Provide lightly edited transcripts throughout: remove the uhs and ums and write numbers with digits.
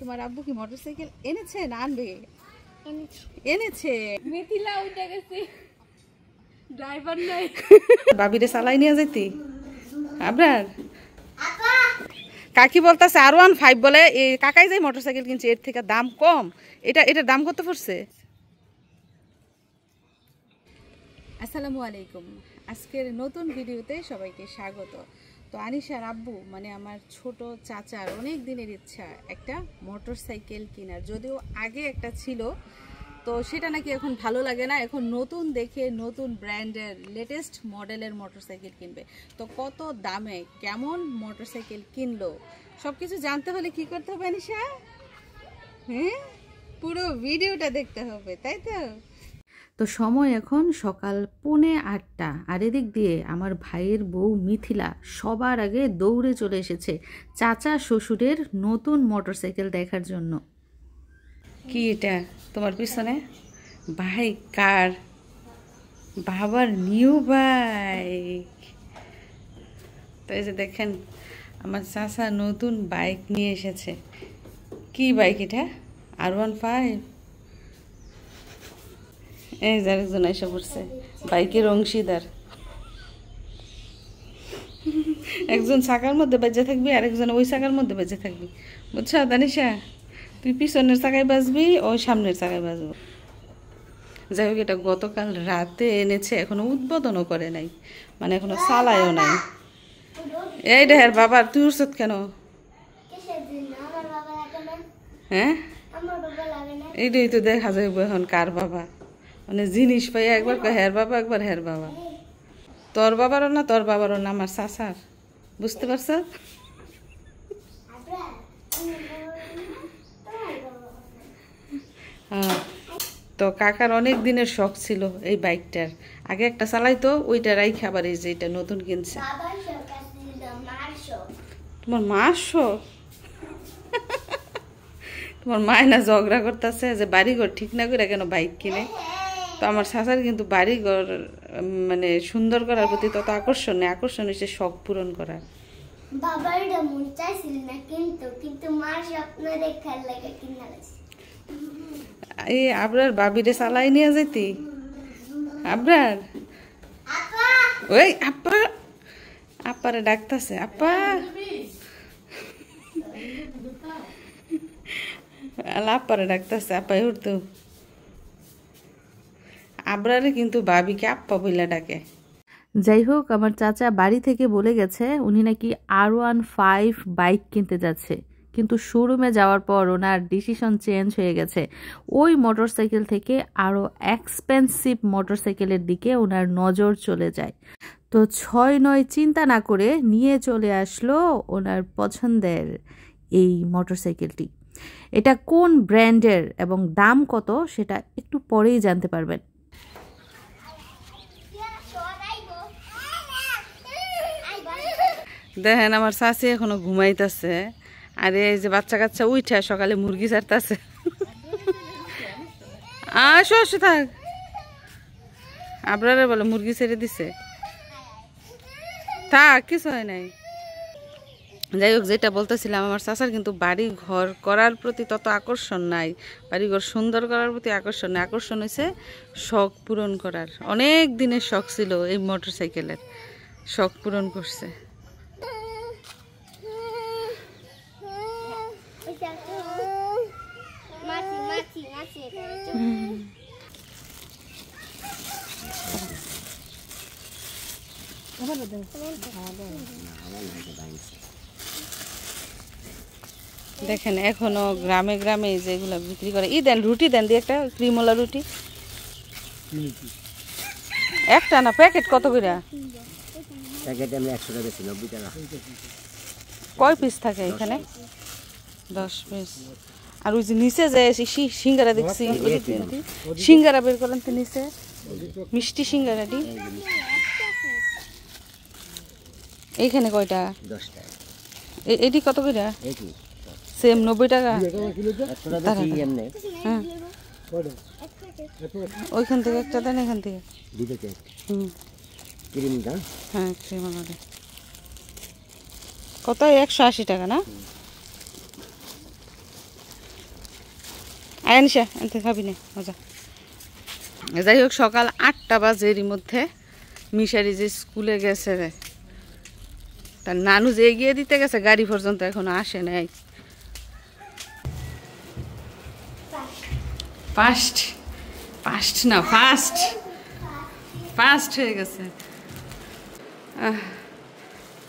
তোমার আব্বু কি মোটরসাইকেল এনেছে না আনবে? এনেছে। মিথিলা উঠে গেছে, ড্রাইভার নাই। ভাবিরে চালাই নিয়ে যাইতি আবরার। কাকি বলতেছে R15 বলে, এই কাকাই যে মোটরসাইকেল কিনছে এর থেকে দাম কম। এটার দাম কত পড়ছে? আসসালামু আলাইকুম, আজকের নতুন ভিডিওতে সবাইকে স্বাগত। তো আনিশার আব্বু মানে আমার ছোট চাচার অনেক দিনের ইচ্ছা একটা মোটরসাইকেল কেনার, যদিও আগে একটা ছিল, তো সেটা নাকি এখন ভালো লাগে না, এখন নতুন দেখে নতুন ব্র্যান্ডের লেটেস্ট মডেলের মোটরসাইকেল কিনবে। তো কত দামে কেমন মোটরসাইকেল কিনলো সব কিছু জানতে হলে কি করতে হবে আনিশা? হ্যাঁ, পুরো ভিডিওটা দেখতে হবে, তাই তো? তো সময় এখন সকাল 7:45, আর এদিক দিয়ে আমার ভাইয়ের বউ মিথিলা সবার আগে দৌড়ে চলে এসেছে চাচা শ্বশুরের নতুন মোটরসাইকেল দেখার জন্য। কি এটা তোমার পিছনে? বাইক? কার? বাবার নিউ বাইক। তো এই যে দেখেন আমার চাচা নতুন বাইক নিয়ে এসেছে। কি বাইক এটা? R15। এই যে আরেকজন এসে পড়ছে বাইকের অংশীদার। একজন চাকার মধ্যে বেঁচে থাকবি, আরেকজন ওই চাকার মধ্যে বেঁচে থাকবি, বুঝছো দানিশা? তুই পিছনের চাকায় বাজবি, ওই সামনের চাকায় বাজবো। যাই হোক, এটা গতকাল রাতে এনেছে, এখনো উদ্বোধনও করে নাই, মানে এখনো চালায়ও নাই। এই ঢের বাবা, তুই উঠছত কেন? হ্যাঁ, এইটাই তো দেখা যাইব এখন কার বাবা। মানে জিনিস পাই একবার হের বাবা, একবার হের বাবা। তোর বাবারও না, তোর বাবারও না, আমার চাচার। বুঝতে পারছ? হ্যাঁ, তো কাকার অনেক দিনের শখ ছিল এই বাইকটার। আগে একটা চালাইতো, ওইটা রাইখা আবার এই যে এটা নতুন কিনছে। তোমার মার শখ? তোমার মায় না ঝগড়া করতেছে যে বাড়িঘর ঠিক না করে কেন বাইক কিনে। তো আমার চাচার কিন্তু বাড়িঘর মানে সুন্দর করার প্রতি তত আকর্ষণ নেই, আকর্ষণ হচ্ছে শখ পূরণ করার। বাবার মন চাইছিল না কিন্তু মার স্বপ্ন দেখার লাগে কিনা লাগছে। এই আবরার বাবিরে চালাই নিয়ে যেতি আবরার। ওই আপা, আপারে ডাকতেছে আপা। আপারে ডাকতেছে, আপাই উঠতো। আবরারে কিন্তু বাবিকে আপ্পা বইলা ডাকে। যাই হোক, আমার চাচা বাড়ি থেকে বলে গেছে উনি নাকি R15 বাইক কিনতে যাচ্ছে, কিন্তু শোরুমে যাওয়ার পর ওনার ডিসিশন চেঞ্জ হয়ে গেছে। ওই মোটরসাইকেল থেকে আরও এক্সপেন্সিভ মোটরসাইকেলের দিকে ওনার নজর চলে যায়। তো 6-9 চিন্তা না করে নিয়ে চলে আসলো ওনার পছন্দের এই মোটরসাইকেলটি। এটা কোন ব্র্যান্ডের এবং দাম কত সেটা একটু পরেই জানতে পারবেন। দেখেন আমার শাশি এখনো ঘুমাইতেছে, আর এই যে বাচ্চা কাচ্চা উঠে সকালে মুরগি ছাড়তেছে। আসো আসো, থাক। আপনারা বলে মুরগি ছেড়ে দিছে, থাক, কিছু হয় নাই। যাই হোক, যেটা বলতেছিলাম, আমার চাচার কিন্তু বাড়ি ঘর করার প্রতি তত আকর্ষণ নাই, বাড়িঘর সুন্দর করার প্রতি আকর্ষণ নাই। আকর্ষণ হয়েছে শখ পূরণ করার। অনেক দিনের শখ ছিল এই মোটরসাইকেলের, শখ পূরণ করছে। দেখেন এখনো গ্রামে গ্রামে যেগুলো বিক্রি করে, দেন রুটি দেন দিয়ে একটা ক্রিমওয়ালা রুটি একটা না, প্যাকেট কত করে? কয় পিস থাকে এখানে? 10 পিস। আর ওই যে নিচে যে সিঙ্গারা দেখছি, সিঙ্গারা বের করেন তো নিচে, মিষ্টি সিঙ্গারাটি। এইখানে কয়টা? 10 টাকা। এটি কত করে? সেম 90 টাকা। হ্যাঁ, ওইখান থেকে একটা দেন, এখান থেকে। হ্যাঁ, ক্রিম কত? 180 টাকা না? আনিশা আনতে খাবি না মজা। যাই হোক সকাল 8টা বাজে, এরই মধ্যে মিশারি যে স্কুলে গেছে, তার নানু যে এগিয়ে দিতে গেছে গাড়ি পর্যন্ত এখনো আসে নাই। ফার্স্ট ফার্স্ট না ফার্স্ট ফার্স্ট হয়ে গেছে।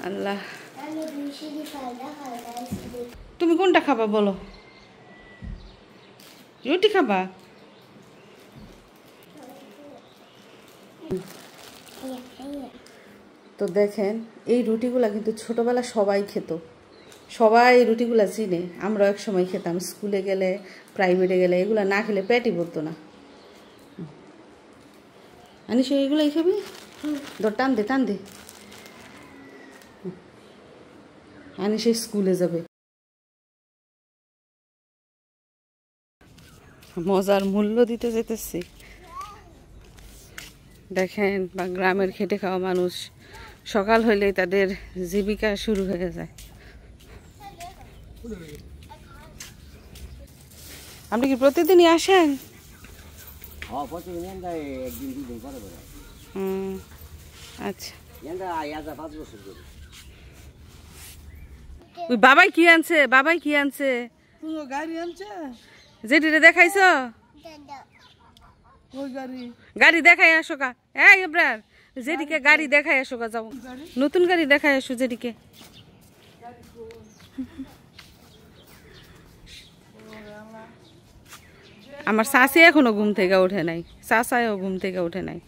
আল্লাহ, তুমি কোনটা খাবা বলো? রুটি খাবা? তো দেখেন এই রুটিগুলা কিন্তু ছোটবেলা সবাই খেত, সবাই এই রুটিগুলা চিনে। আমরা এক সময় খেতাম, স্কুলে গেলে প্রাইভেটে গেলে এগুলা না খেলে পেটই ভরতো না। আনিস এগুলাই খাবি? ধর টান দে টান দে। আনিস স্কুলে যাবে। মজার মূল্য দিতে যেতেছি। দেখেন বা গ্রামের খেটে খাওয়া মানুষ সকাল হইলেই তাদের জীবিকা শুরু হয়ে যায়। আপনি কি প্রতিদিনই আসেন? আচ্ছা, ওই বাবাই কি আনছে? বাবাই কি আনছে? গাড়ি আনছে। যেটিরে দেখাইছ? গাড়ি দেখাই আসো কা। এই এবার যেদিকে গাড়ি দেখাই আসো কা, যাও নতুন গাড়ি দেখাই আসো যেদিকে। আমার শাশি এখনো ঘুম থেকে ওঠে নাই, শাশায়ও ঘুম থেকে ওঠে নাই।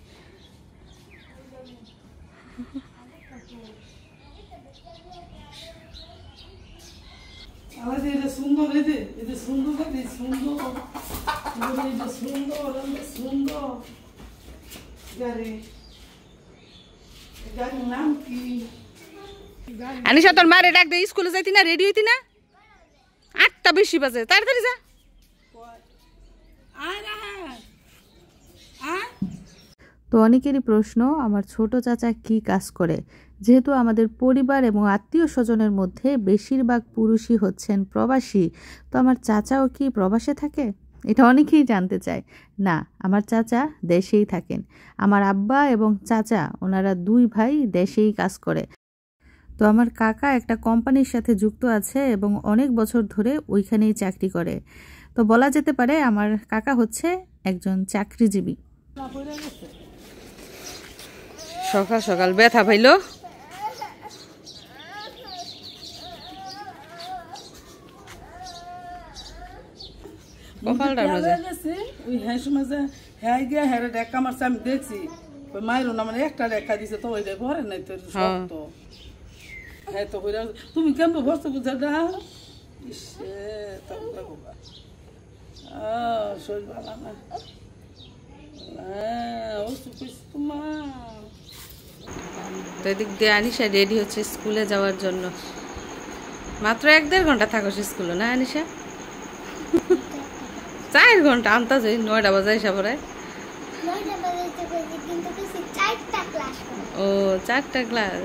আনিশা তোর মারে ডাক দে, স্কুলে যাইতি না? রেডি হইতি না? 8টা বেশি বাজে, তাড়াতাড়ি যা। তো অনেকেরই প্রশ্ন, আমার ছোট চাচা কি কাজ করে? যেহেতু আমাদের পরিবার এবং আত্মীয় স্বজনের মধ্যে বেশিরভাগ পুরুষই হচ্ছেন প্রবাসী, তো আমার চাচাও কি প্রবাসে থাকে? এটা অনেকেই জানতে চায়। না, আমার চাচা দেশেই থাকেন। আমার আব্বা এবং চাচা ওনারা 2 ভাই দেশেই কাজ করে। তো আমার কাকা একটা কোম্পানির সাথে যুক্ত আছে এবং অনেক বছর ধরে ওইখানেই চাকরি করে। তো বলা যেতে পারে আমার কাকা হচ্ছে একজন চাকরিজীবী। সকাল সকাল ব্যথা পাইল। কপালটা ওই হ্যাঁ সময় যে হ্যাঁ গিয়া হ্যাঁ ডেকা মারছে আমি দেখছি। ওই মায়ের না মানে একটা ডেকা দিছে তো ওই ঘরে নাই তোর শক্ত। হ্যাঁ তো তুমি কেমন বসতে বুঝা দা? শরীর ভালো না। তো এদিক দিয়ে আনিশা রেডি হচ্ছে স্কুলে যাওয়ার জন্য। মাত্র 1-1.5 ঘন্টা থাকো স্কুলে না আনিশা? 4 ঘন্টা আনতা যাই, 9টা বাজে এসে পড়ে। ও 4টা ক্লাস।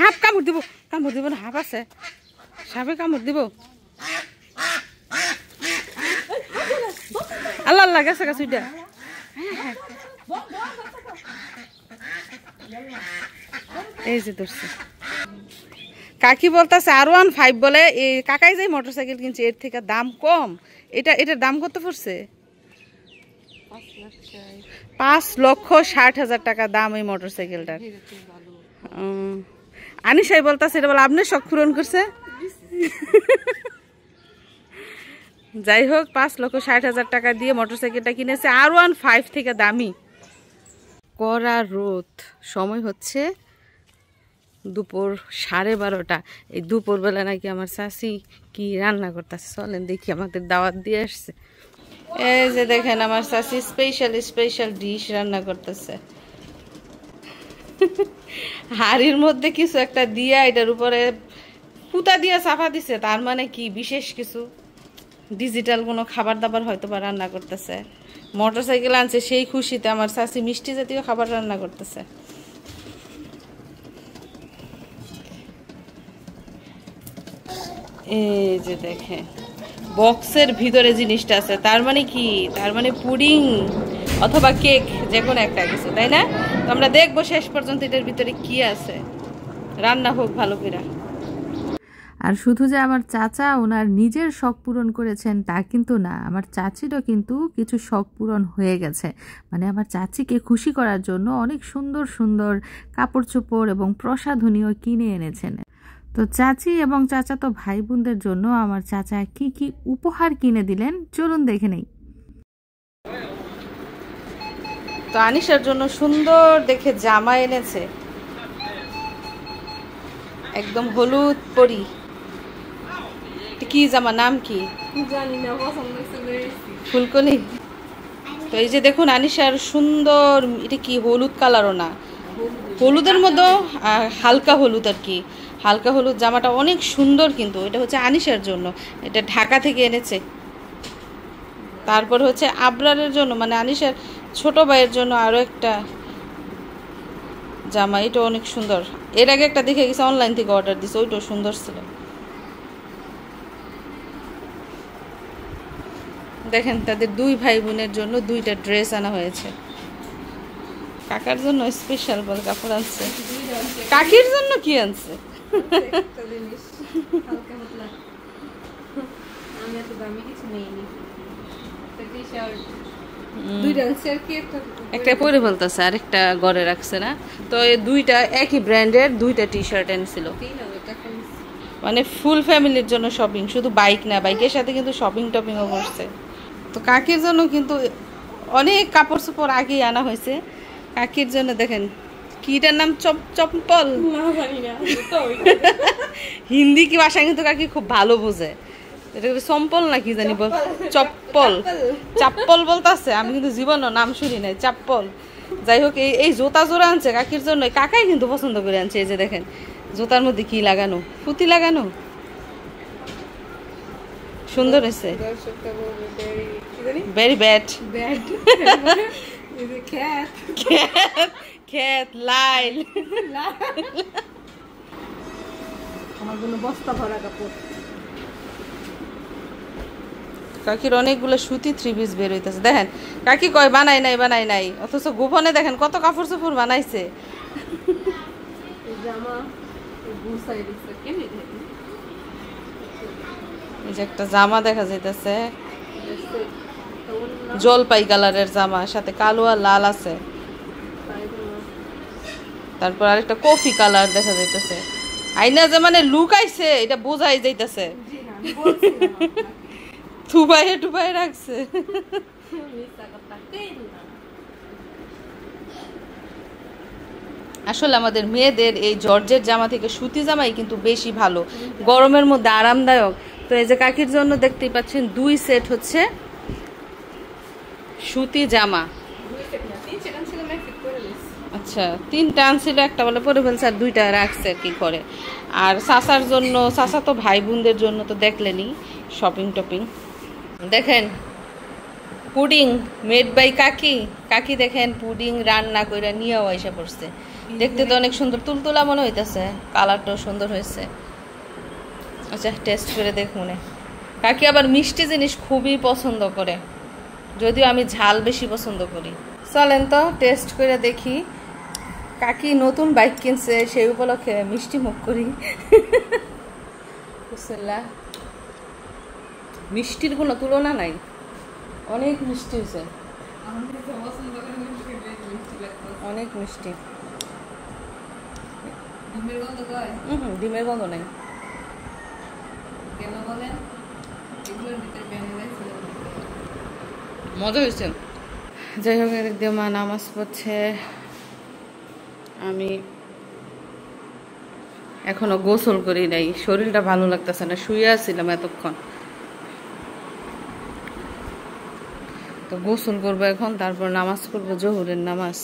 হাফ কামড় দিব, কামড় দিব না, হাফ আছে, সাপে কামড় দিব। আল্লাহ আল্লাহ গেছে গেছে ওইটা। এই যে ধরছে। কাকি বলতেছে R15 বলে, এই কাকাই যে মোটরসাইকেল কিনছে এর থেকে দাম কম। এটার দাম কত পড়ছে? 5,60,000 টাকা দাম এই মোটরসাইকেলটার। আনিশাই বলতেছে এটা বলে আপনার শখ পূরণ করছে। যাই হোক 5,60,000 টাকা দিয়ে মোটরসাইকেলটা কিনেছে, R15 থেকে দামি। কড়া রোদ, সময় হচ্ছে দুপুর 12:30। এই দুপুরবেলা নাকি আমার শাশি কি রান্না করতেছে, চলেন দেখি। আমাদের দাওয়াত দিয়ে আসছে। এই যে দেখেন আমার শাশি স্পেশাল ডিশ রান্না করতেছে। হাড়ির মধ্যে কিছু একটা দিয়া এটার উপরে পুতা দিয়া চাপা দিছে, তার মানে কি বিশেষ কিছু ডিজিটাল কোনো খাবার দাবার হয়তো বা রান্না করতেছে। মোটরসাইকেল আনছে সেই খুশিতে আমার শাশি মিষ্টি জাতীয় খাবার রান্না করতেছে। এই যে দেখে বক্সের ভিতরে জিনিসটা আছে, তার মানে কি, তার মানে পুডিং অথবা কেক, যে কোনো একটা কিছু, তাই না? তো আমরা দেখবো শেষ পর্যন্ত এটার ভিতরে কি আছে, রান্না হোক ভালো করে। আর শুধু যে আমার চাচা ওনার নিজের শখ পূরণ করেছেন তা কিন্তু না, আমার চাচিরও কিন্তু কিছু শখ পূরণ হয়ে গেছে। মানে আমার চাচিকে খুশি করার জন্য অনেক সুন্দর সুন্দর কাপড় চোপড় এবং প্রসাধনীও কিনে এনেছেন। তো চাচি এবং চাচাতো ভাই বোনদের জন্য আমার চাচা কি কি উপহার কিনে দিলেন চলুন দেখে নেই। তো আনিশার জন্য সুন্দর দেখে জামা এনেছে, একদম হলুদ পরি। কি জামা, নাম কি জানি না, পছন্দ হয়েছে ফুলকলি। তো এই যে দেখুন আনিশার সুন্দর, এটা কি হলুদ কালারও না, হলুদের মধ্যে হালকা হলুদ আর কি, হালকা হলুদ জামাটা অনেক সুন্দর, কিন্তু এটা হচ্ছে আনিশার জন্য, এটা ঢাকা থেকে এনেছে। তারপর হচ্ছে আবরারের জন্য, মানে আনিশার ছোট ভাইয়ের জন্য আরও একটা জামা, এটা অনেক সুন্দর। এর আগে একটা দেখে গেছে, অনলাইন থেকে অর্ডার দিছে, ওইটাও সুন্দর ছিল। দেখেন তাদের দুই ভাই বোনের জন্য দুইটা ড্রেস আনা হয়েছে। কাকার জন্য স্পেশাল বল কাপড় আনছে, কাকির জন্য কি আনছে? একটা পরে বলতেছে আর একটা ঘরে রাখছে না। তো এই দুইটা একই ব্র্যান্ডের দুইটা টি শার্ট এনেছিল, মানে ফুল ফ্যামিলির জন্য শপিং, শুধু বাইক না, বাইকের সাথে কিন্তু শপিং টপিংও করছে। তো কাকির জন্য কিন্তু অনেক কাপড় চোপড় আগেই আনা হয়েছে। কাকির জন্য দেখেন কিটার নাম, চপ্পল, হিন্দি কি ভাষা কিন্তু কাকি খুব ভালো বোঝে, এটা সম্পল না কি জানি বল, চপ্পল, চাপ্পল বলতেছে, আমি কিন্তু জীবনও নাম শুনি নাই, চাপ্পল। যাই হোক এই জুতা জোড়া আনছে কাকির জন্য, কাকাই কিন্তু পছন্দ করে আনছে। এই যে দেখেন জুতার মধ্যে কি লাগানো, পুঁতি লাগানো, সুন্দর হয়েছে, ভেরি ব্যাড, খেত লাইল, আমার জন্য বস্তা ভরা কাপড়। কাকির অনেকগুলো সুতি 3 পিস বের হইতেছে। দেখেন কাকি কয় বানাই নাই বানাই নাই, অথচ গোপনে দেখেন কত কাপড় চোপড় বানাইছে। এই যে একটা জামা দেখা যাইতেছে, জলপাই কালারের জামা, সাথে কালো আর লাল আছে। তারপর আরেকটা কফি কালার দেখা যাইতেছে। আইনা যে মানে লুক আইছে এটা বোঝাই যাইতেছে, টুবাইয়ে টুবাই রাখছে। আসলে আমাদের মেয়েদের এই জর্জের জামা থেকে সুতি জামাই কিন্তু বেশি ভালো, গরমের মধ্যে আরামদায়ক। তো এই যে কাকির জন্য দেখতেই পাচ্ছেন 2 সেট হচ্ছে সুতি জামা। আচ্ছা 3টা আনছিল, একটা বলে পরে ফেলছে আর 2টা রাখছে আর কি করে। আর চাচার জন্য, চাচা তো ভাই বোনদের জন্য তো দেখলেনি শপিং টপিং। দেখেন পুডিং মেড বাই কাকি, কাকি দেখেন পুডিং রান্না করে নিয়েও এসে পড়ছে। দেখতে তো অনেক সুন্দর তুলতুলা মনে হইতেছে, কালারটাও সুন্দর হয়েছে। আচ্ছা টেস্ট করে দেখ মনে। কাকি আবার মিষ্টি জিনিস খুবই পছন্দ করে, যদিও আমি ঝাল বেশি পছন্দ করি। চলেন তো টেস্ট করে দেখি। কাকি নতুন বাইক কিনছে, সেই উপলক্ষে মিষ্টি মুখ করি। মিষ্টির কোনো তুলনা নাই, অনেক মিষ্টি হয়েছে, অনেক মিষ্টি। ডিমের গন্ধ নাই, মজা হয়েছে। যাই হোক এদিক দিয়ে মা নামাজ পড়ছে, আমি এখনো গোসল করি নাই, শরীরটা ভালো লাগতেছে না, শুয়ে আসছিলাম এতক্ষণ। তো গোসল করবো এখন, তারপর নামাজ পড়বো, জোহরের নামাজ।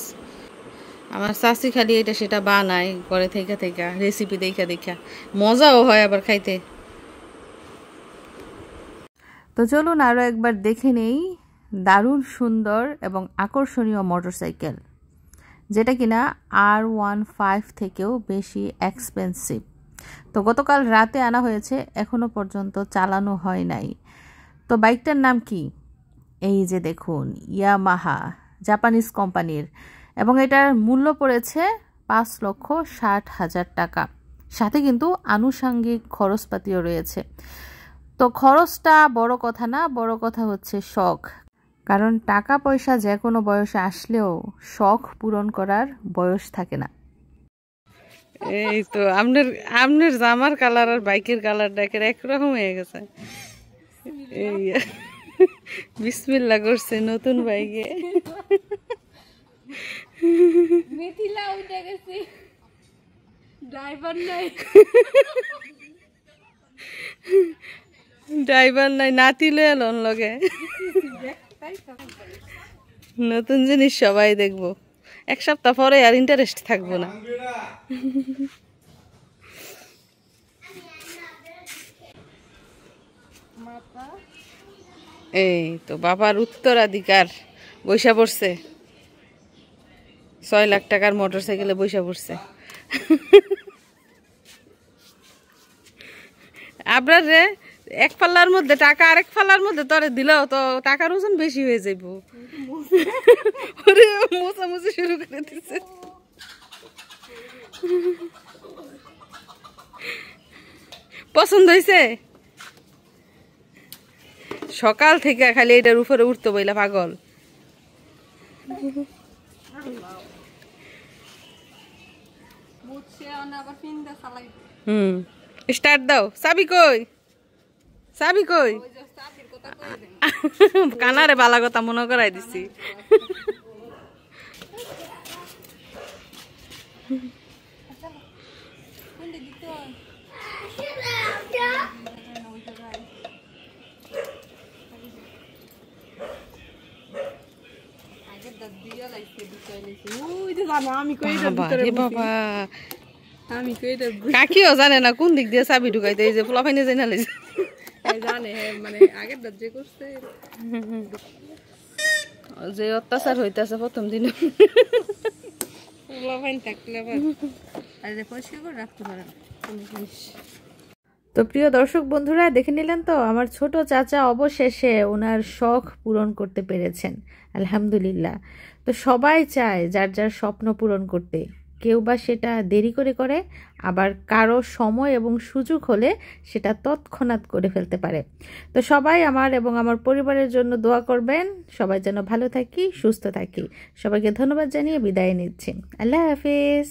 আমার চাচি খালি এটা সেটা বানায় করে থেকে থেকে, রেসিপি দেখা দেখা, মজাও হয় আবার খাইতে। তো চলুন আরও একবার দেখে নেই দারুণ সুন্দর এবং আকর্ষণীয় মোটরসাইকেল, যেটা কিনা R15 থেকেও বেশি এক্সপেন্সিভ। তো গতকাল রাতে আনা হয়েছে, এখনো পর্যন্ত চালানো হয় নাই। তো বাইকটার নাম কি? এই যে দেখুন, ইয়ামাহা, জাপানিজ কোম্পানির, এবং এটার মূল্য পড়েছে 5,60,000 টাকা। সাথে কিন্তু আনুষঙ্গিক খরচপাতিও রয়েছে। তো খরচটা বড় কথা না, বড় কথা হচ্ছে শখ। কারণ টাকা পয়সা যে কোনো বয়সে আসলেও শখ পূরণ করার বয়স থাকে না। এই তো আপনার জামার কালার আর বাইকের কালারটা একরকম হয়ে গেছে। এই বিসমিল্লাহ করছে নতুন বাইকে। মিথিলা উঠে গেছে, ড্রাইভার নাই, নাতি লয়ে লন লগে। নতুন জিনিস সবাই দেখবো, এক সপ্তাহ পরে আর ইন্টারেস্ট থাকবো না। এই তো বাবার উত্তরাধিকার বৈশা পড়ছে, 6 লাখ টাকার মোটর সাইকেলে বৈশা পড়ছে। আপনার রে এক পাল্লার মধ্যে টাকা আরেক পাল্লার মধ্যে তরে দিলেও তো টাকার ওজন বেশি হয়ে যাইব। মোছামুছি শুরু করে দিছে। পছন্দ হয়েছে? সকাল থেকে খালি এটার উপরে উঠতে বইলা পাগল। স্টার্ট দাও। চাবি কই? কানারে বালা কথা মনে করাই দিছি। কাকিও জানে না কোন দিক দিয়ে চাবি ঢুকাইতে, এই যে পোলাপাইনে জানা লাইছে। যে অত্যাচার হইতেছে প্রথম দিন। তো প্রিয় দর্শক বন্ধুরা, দেখে নিলেন তো আমার ছোট চাচা অবশেষে ওনার শখ পূরণ করতে পেরেছেন, আলহামদুলিল্লাহ। তো সবাই চায় যার যার স্বপ্ন পূরণ করতে, কেউ বা সেটা দেরি করে, আবার কারো সময় এবং সুযোগ হলে সেটা তৎক্ষণাৎ করে ফেলতে পারে। তো সবাই আমার এবং আমার পরিবারের জন্য দোয়া করবেন, সবাই যেন ভালো থাকি, সুস্থ থাকি। সবাইকে ধন্যবাদ জানিয়ে বিদায় নিচ্ছি। আল্লাহ হাফেজ।